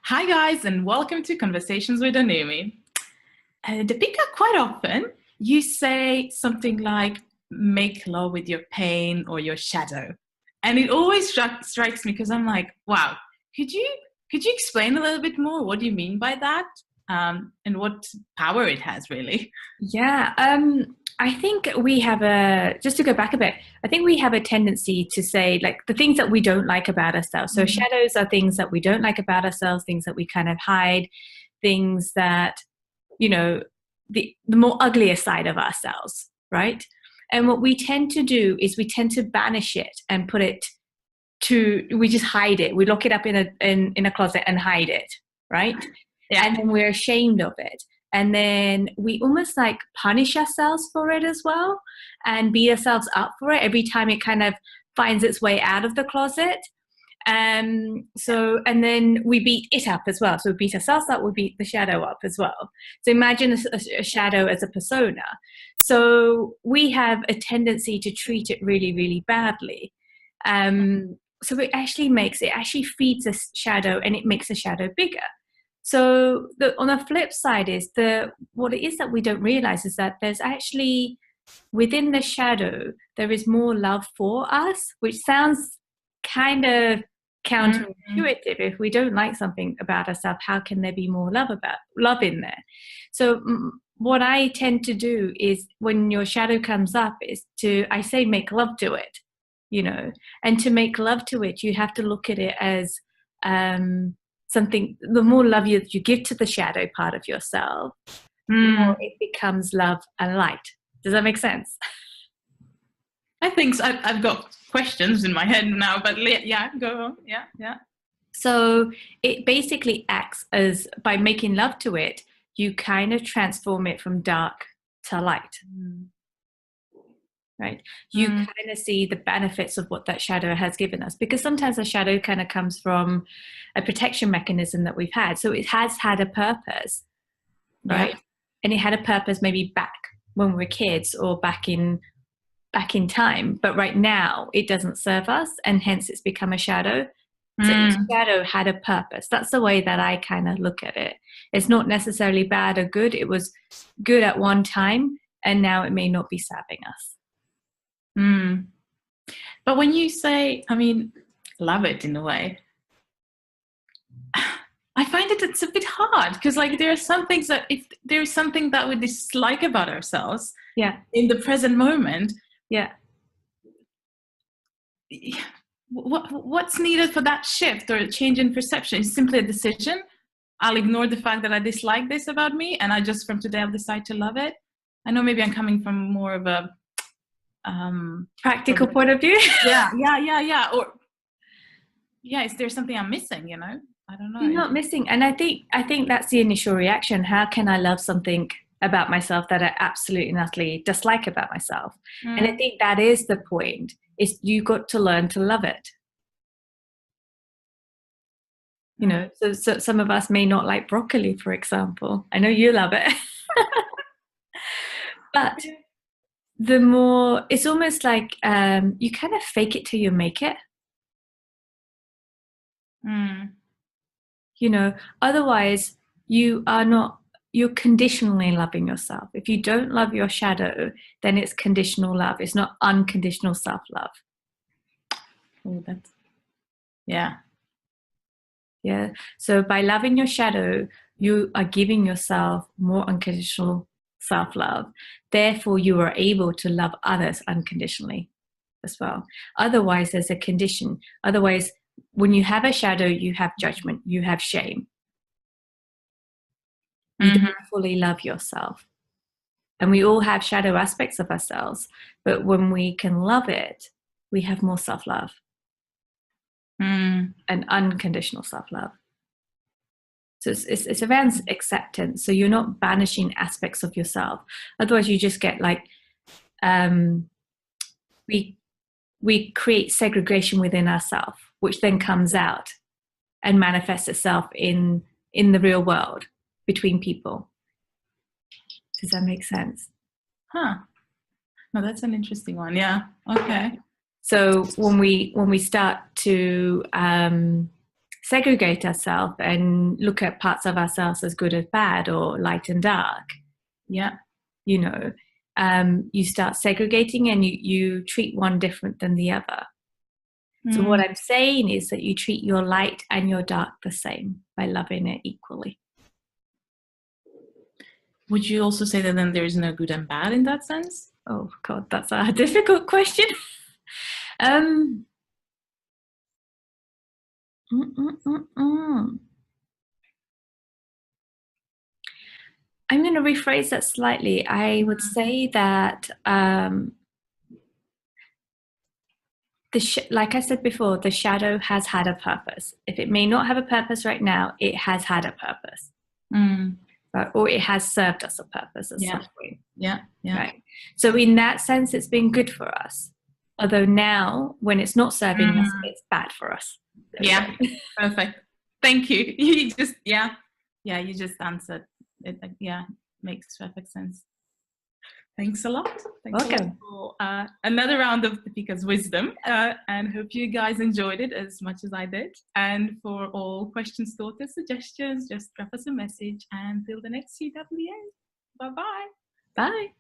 Hi guys, and welcome to Conversations with AnouMe. Depika, quite often you say something like, make love with your pain or your shadow. And it always strikes me because I'm like, wow, could you explain a little bit more? What do you mean by that? And what power it has, really? Yeah, I think we have just to go back a bit, I think we have a tendency to say like the things that we don't like about ourselves. So shadows are things that we don't like about ourselves, things that we kind of hide, things that, the more uglier side of ourselves, right? And what we tend to do is we tend to banish it and we just hide it. We lock it up in a closet and hide it, right? Yeah. And then we're ashamed of it. And then we almost like punish ourselves for it as well and beat ourselves up for it every time it kind of finds its way out of the closet. And then we beat it up as well. So we beat ourselves up, we beat the shadow up as well. So imagine a shadow as a persona. So we have a tendency to treat it really, really badly. So it actually feeds a shadow and it makes a shadow bigger. So on the flip side is what it is that we don't realize is that there's actually within the shadow, there is more love for us, which sounds kind of counterintuitive. If we don't like something about ourselves, how can there be more love in there? So what I tend to do is when your shadow comes up is I say make love to it, and to make love to it, you have to look at it as something. The more love you give to the shadow part of yourself, the more it becomes love and light. Does that make sense? I think so. I've got questions in my head now, but yeah, go on. Yeah. So it basically acts as, by making love to it, you kind of transform it from dark to light. Right? You kind of see the benefits of what that shadow has given us, because sometimes a shadow kind of comes from a protection mechanism that we've had. So it has had a purpose, right? Yeah. And it had a purpose maybe back when we were kids or back in time, but right now it doesn't serve us, and hence it's become a shadow. So each shadow had a purpose. That's the way that I kind of look at it. It's not necessarily bad or good. It was good at one time, and now it may not be serving us. But when you say, love it in a way, I find it's a bit hard, because like there are some things that if there's something that we dislike about ourselves, in the present moment, what's needed for that shift or a change in perception? Is simply a decision. I'll ignore the fact that I dislike this about me, and I just from today I'll decide to love it. I know maybe I'm coming from more of a practical point of view. Yeah. Or is there something I'm missing? I don't know. You're not missing. And I think that's the initial reaction. How can I love something about myself that I absolutely and utterly dislike about myself? And I think that is the point, is you got to learn to love it. So some of us may not like broccoli, for example. I know you love it. But the more, it's almost like you kind of fake it till you make it. Otherwise you're conditionally loving yourself. If you don't love your shadow, then it's conditional love. It's not unconditional self-love. Yeah. So by loving your shadow, you are giving yourself more unconditional self-love. Therefore, you are able to love others unconditionally as well. Otherwise, there's a condition. Otherwise, when you have a shadow, you have judgment, you have shame. You don't fully love yourself. And we all have shadow aspects of ourselves, but when we can love it, we have more self-love and unconditional self-love. So it's around acceptance. So you're not banishing aspects of yourself. Otherwise, you just get like, we create segregation within ourselves, which then comes out and manifests itself in the real world between people. Does that make sense? No, that's an interesting one. Yeah. Okay. So when we start to segregate ourselves and look at parts of ourselves as good or bad or light and dark, Yeah. you know, you start segregating and you treat one different than the other. So what I'm saying is that you treat your light and your dark the same by loving it equally. Would you also say that then there is no good and bad in that sense? Oh God, that's a difficult question. I'm going to rephrase that slightly. I would say that like I said before, the shadow has had a purpose. If it may not have a purpose right now, it has had a purpose. Or it has served us a purpose at some point. Yeah. Right. So in that sense, it's been good for us. Although now, when it's not serving us, it's bad for us. Yeah. Perfect. Thank you. You just, you just answered it. Yeah, makes perfect sense. Thanks a lot. Welcome. For another round of Depika's wisdom, and hope you guys enjoyed it as much as I did. And for all questions, thoughts, or suggestions, just drop us a message. And till the next CWA. Bye-bye. Bye.